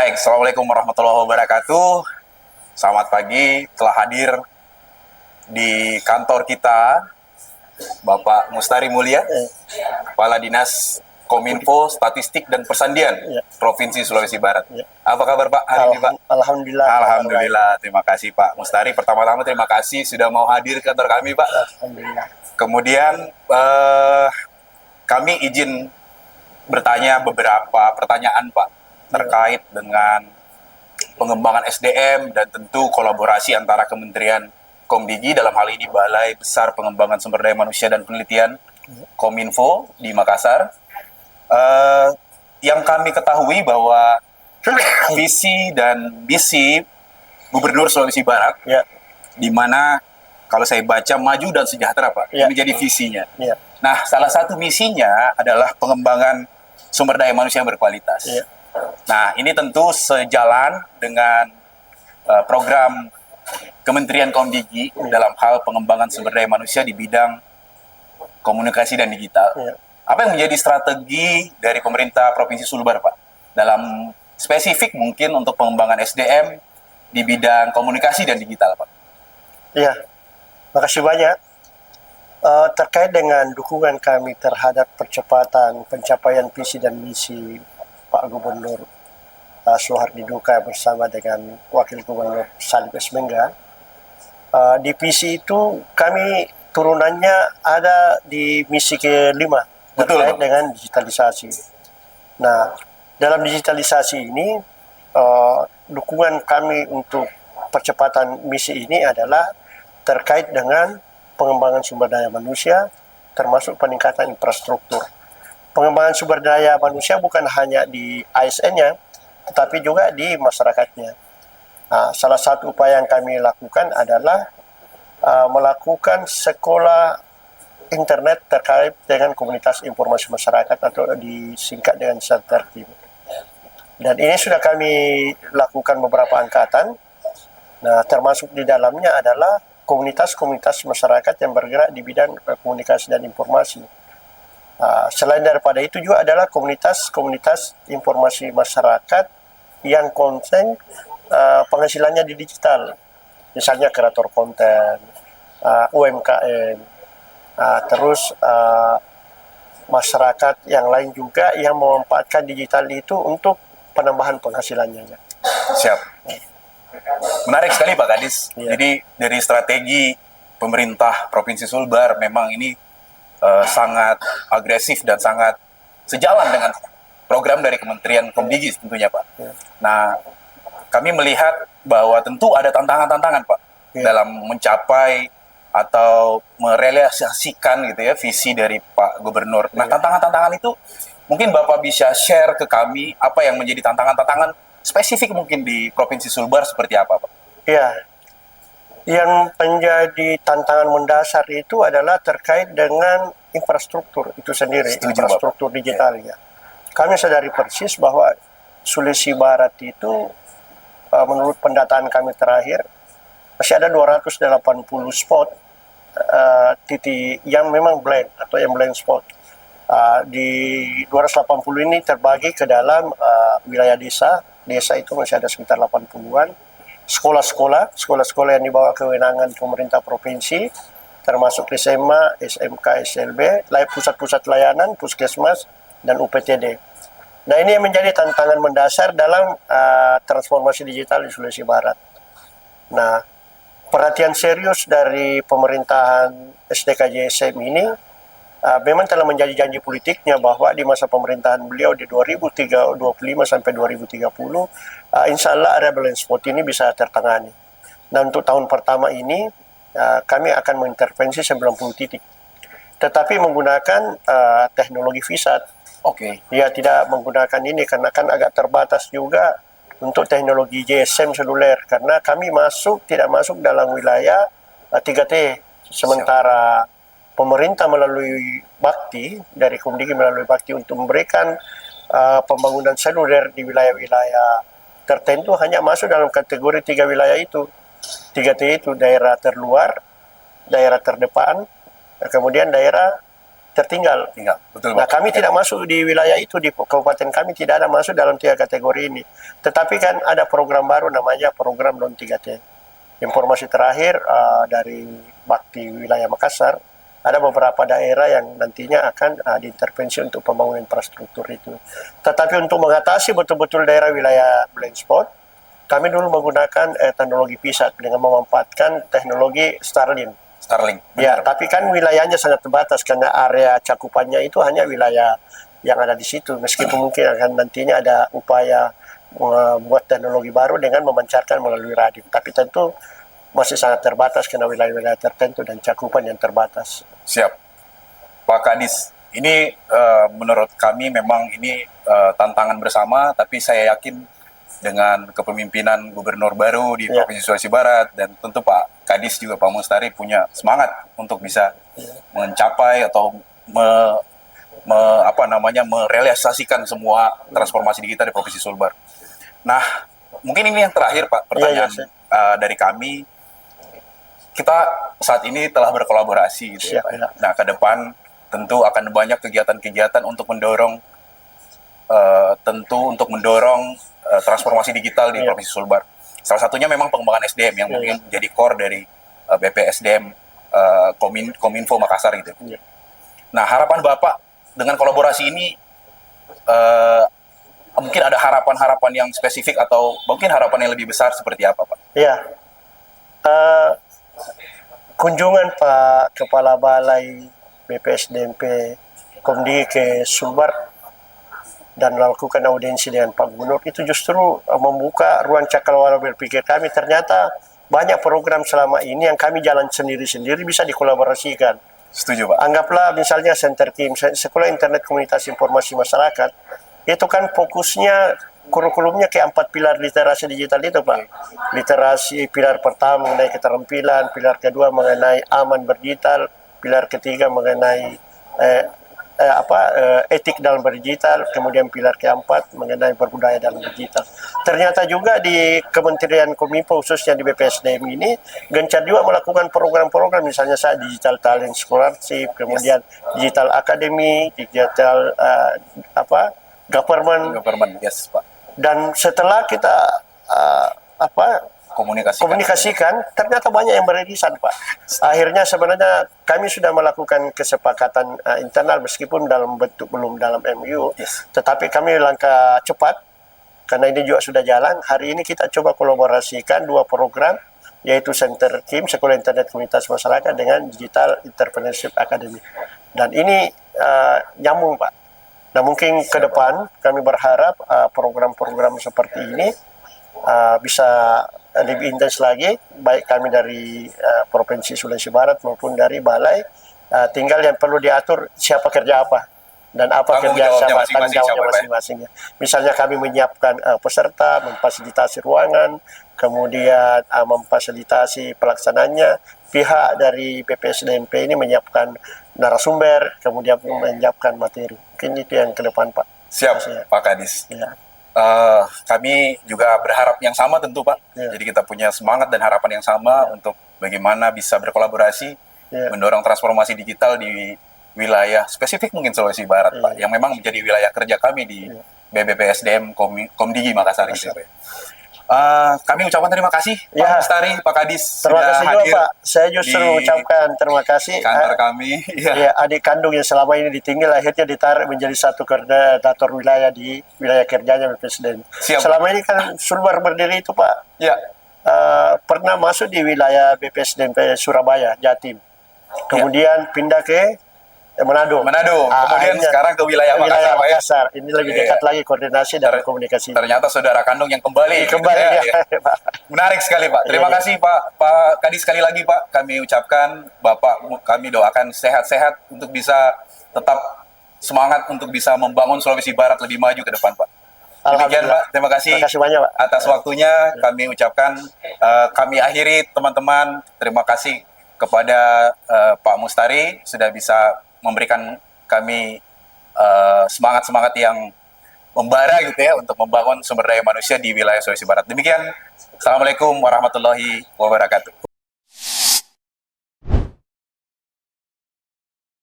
Baik, Assalamualaikum warahmatullahi wabarakatuh. Selamat pagi, telah hadir di kantor kita Bapak Mustari Mulia, Kepala Dinas Kominfo, Statistik dan Persandian Provinsi Sulawesi Barat. Apa kabar Pak hari ini Pak? Alhamdulillah. Alhamdulillah, terima kasih Pak Mustari. Pertama-tama terima kasih sudah mau hadir ke kantor kami Pak. Alhamdulillah. Kemudian kami izin bertanya beberapa pertanyaan Pak terkait dengan pengembangan SDM dan tentu kolaborasi antara Kementerian Komdigi, dalam hal ini Balai Besar Pengembangan Sumber Daya Manusia dan Penelitian Kominfo di Makassar. Yang kami ketahui bahwa visi dan misi Gubernur Sulawesi Barat, di mana kalau saya baca maju dan sejahtera Pak, ini jadi visinya. Nah, salah satu misinya adalah pengembangan sumber daya manusia yang berkualitas. Nah, ini tentu sejalan dengan program Kementerian Komdigi dalam hal pengembangan sumber daya manusia di bidang komunikasi dan digital. Apa yang menjadi strategi dari pemerintah Provinsi Sulbar, Pak? Dalam spesifik mungkin untuk pengembangan SDM di bidang komunikasi dan digital, Pak? Iya, makasih banyak. Terkait dengan dukungan kami terhadap percepatan pencapaian visi dan misi Pak Gubernur Suhardi Duka bersama dengan Wakil Gubernur Salib Esmengga, di visi itu kami turunannya ada di misi kelima terkait dengan digitalisasi. Nah, dalam digitalisasi ini dukungan kami untuk percepatan misi ini adalah terkait dengan pengembangan sumber daya manusia termasuk peningkatan infrastruktur. Pengembangan sumber daya manusia bukan hanya di ASN-nya, tetapi juga di masyarakatnya. Nah, salah satu upaya yang kami lakukan adalah melakukan sekolah internet terkait dengan komunitas informasi masyarakat atau disingkat dengan Santertim. Dan ini sudah kami lakukan beberapa angkatan. Nah, termasuk di dalamnya adalah komunitas-komunitas masyarakat yang bergerak di bidang komunikasi dan informasi. Selain daripada itu juga adalah komunitas-komunitas informasi masyarakat yang konten penghasilannya di digital, misalnya kreator konten, UMKM, terus masyarakat yang lain juga yang memanfaatkan digital itu untuk penambahan penghasilannya. Siap. Menarik sekali Pak Kadis. Jadi dari strategi pemerintah Provinsi Sulbar memang ini sangat agresif dan sangat sejalan dengan program dari Kementerian Komdigi tentunya Pak. Nah, kami melihat bahwa tentu ada tantangan-tantangan Pak dalam mencapai atau merealisasikan gitu ya visi dari Pak Gubernur. Nah, tantangan-tantangan itu mungkin Bapak bisa share ke kami apa yang menjadi tantangan-tantangan spesifik mungkin di Provinsi Sulbar seperti apa Pak? Iya. Yang menjadi tantangan mendasar itu adalah terkait dengan infrastruktur itu sendiri, infrastruktur digitalnya. Kami sadari persis bahwa Sulawesi Barat itu menurut pendataan kami terakhir masih ada 280 spot titik yang memang blind atau yang blind spot. Di 280 ini terbagi ke dalam wilayah desa itu masih ada sekitar 80-an. Sekolah-sekolah yang dibawa kewenangan pemerintah provinsi, termasuk SMA, SMK, SLB, pusat-pusat layanan, puskesmas, dan UPTD. Nah, ini yang menjadi tantangan mendasar dalam transformasi digital di Sulawesi Barat. Nah, perhatian serius dari pemerintahan SDKJSM ini memang telah menjadi janji politiknya bahwa di masa pemerintahan beliau di 2025 sampai 2030, insya Allah area blind spot ini bisa tertangani. Dan untuk tahun pertama ini, kami akan mengintervensi 90 titik. Tetapi menggunakan teknologi VSAT. Ya, tidak menggunakan ini karena kan agak terbatas juga untuk teknologi GSM seluler. Karena kami tidak masuk dalam wilayah 3T. Sementara pemerintah melalui Bakti, dari Komdigi melalui Bakti untuk memberikan pembangunan seluler di wilayah-wilayah tertentu hanya masuk dalam kategori 3 wilayah itu. 3T itu daerah terluar, daerah terdepan, kemudian daerah tertinggal. Betul, Nah, Pak. kami tidak masuk di wilayah itu, di kabupaten kami tidak ada masuk dalam 3 kategori ini. Tetapi kan ada program baru namanya program non 3T. Informasi terakhir dari Bakti Wilayah Makassar, ada beberapa daerah yang nantinya akan diintervensi untuk pembangunan infrastruktur itu. Tetapi untuk mengatasi betul-betul daerah wilayah blind spot, kami dulu menggunakan teknologi PISAT dengan memanfaatkan teknologi Starlink. Ya, tapi kan wilayahnya sangat terbatas karena area cakupannya itu hanya wilayah yang ada di situ. Meskipun mungkin akan nantinya ada upaya membuat teknologi baru dengan memancarkan melalui radio. Tapi tentu masih sangat terbatas karena wilayah-wilayah tertentu dan cakupan yang terbatas. Siap. Pak Kadis, ini menurut kami memang ini tantangan bersama, tapi saya yakin dengan kepemimpinan gubernur baru di Provinsi Sulawesi Barat dan tentu Pak Kadis juga Pak Mustari punya semangat untuk bisa mencapai atau merealisasikan semua transformasi digital di Provinsi Sulbar. Nah, mungkin ini yang terakhir Pak, pertanyaan dari kami. Kita saat ini telah berkolaborasi gitu ya, Pak. Nah, ke depan tentu akan banyak kegiatan-kegiatan untuk mendorong transformasi digital di Provinsi Sulbar. Salah satunya memang pengembangan SDM yang mungkin menjadi core dari BPSDM Kominfo Makassar gitu. Nah, harapan Bapak dengan kolaborasi ini mungkin ada harapan-harapan yang spesifik atau mungkin harapan yang lebih besar seperti apa, Pak? Iya. Kunjungan Pak Kepala Balai BPSDMP Komdi ke Sulbar dan melakukan audiensi dengan Pak Gubernur itu justru membuka ruang cakrawala berpikir kami. Ternyata banyak program selama ini yang kami jalan sendiri-sendiri bisa dikolaborasikan. Setuju, Pak. Anggaplah misalnya Center Team, Sekolah Internet Komunikasi Informasi Masyarakat, itu kan fokusnya kurikulumnya ke 4 pilar literasi digital itu, Pak. Literasi pilar pertama mengenai keterampilan, pilar kedua mengenai aman berdigital, pilar ketiga mengenai etik dalam berdigital, kemudian pilar keempat mengenai berbudaya dalam digital. Ternyata juga di Kementerian Kominfo khususnya di BPSDM ini gencar juga melakukan program-program misalnya saat Digital Talent Scholarship, kemudian Digital Academy, Digital Government, yes, Pak. Dan setelah kita komunikasikan, ternyata banyak yang beririsan, Pak. Akhirnya sebenarnya kami sudah melakukan kesepakatan internal meskipun dalam bentuk belum dalam MU, tetapi kami langkah cepat karena ini juga sudah jalan. Hari ini kita coba kolaborasikan 2 program, yaitu Center Team Sekolah Internet Komunitas Masyarakat dengan Digital Entrepreneurship Academy. Dan ini nyambung, Pak. Nah, mungkin ke depan kami berharap program-program seperti ini bisa lebih intens lagi, baik kami dari Provinsi Sulawesi Barat maupun dari Balai. Tinggal yang perlu diatur siapa kerja apa dan apa kerja siapa, tanggung jawabnya masing-masing. Misalnya kami menyiapkan peserta, memfasilitasi ruangan, kemudian memfasilitasi pelaksananya. Pihak dari BPSDMP ini menyiapkan narasumber, kemudian menyiapkan materi. Mungkin itu yang ke depan, Pak. Siap, Pak Kadis. Kami juga berharap yang sama tentu, Pak. Jadi kita punya semangat dan harapan yang sama untuk bagaimana bisa berkolaborasi, mendorong transformasi digital di wilayah spesifik mungkin Sulawesi Barat, Pak, yang memang menjadi wilayah kerja kami di BBPSDM Komdigi Makassar gitu, Pak. Kami ucapkan terima kasih Pak Mustari, Pak Kadis terima kasih juga, Pak. Saya justru mengucapkan terima kasih kantor kami. Adik kandung yang selama ini ditinggal akhirnya ditarik menjadi satu koordinator wilayah di wilayah kerjanya Presiden. Selama ini kan Sulbar berdiri itu, Pak. Pernah masuk di wilayah BPSDMP Surabaya, Jatim. Kemudian pindah ke Manado. Kemudian sekarang ke wilayah Makassar. Ini lebih dekat lagi koordinasi dan komunikasi. Ternyata saudara kandung yang kembali. Menarik sekali, Pak. Terima kasih, Pak Kadis, sekali lagi, Pak. Kami ucapkan Bapak, kami doakan sehat-sehat untuk bisa tetap semangat untuk bisa membangun Sulawesi Barat lebih maju ke depan, Pak. Demikian, Pak. Terima kasih banyak, Pak, atas waktunya. Kami ucapkan, kami akhiri, teman-teman. Terima kasih kepada Pak Mustari sudah bisa memberikan kami semangat-semangat yang membara gitu ya untuk membangun sumber daya manusia di wilayah Sulawesi Barat. Demikian, Assalamualaikum warahmatullahi wabarakatuh.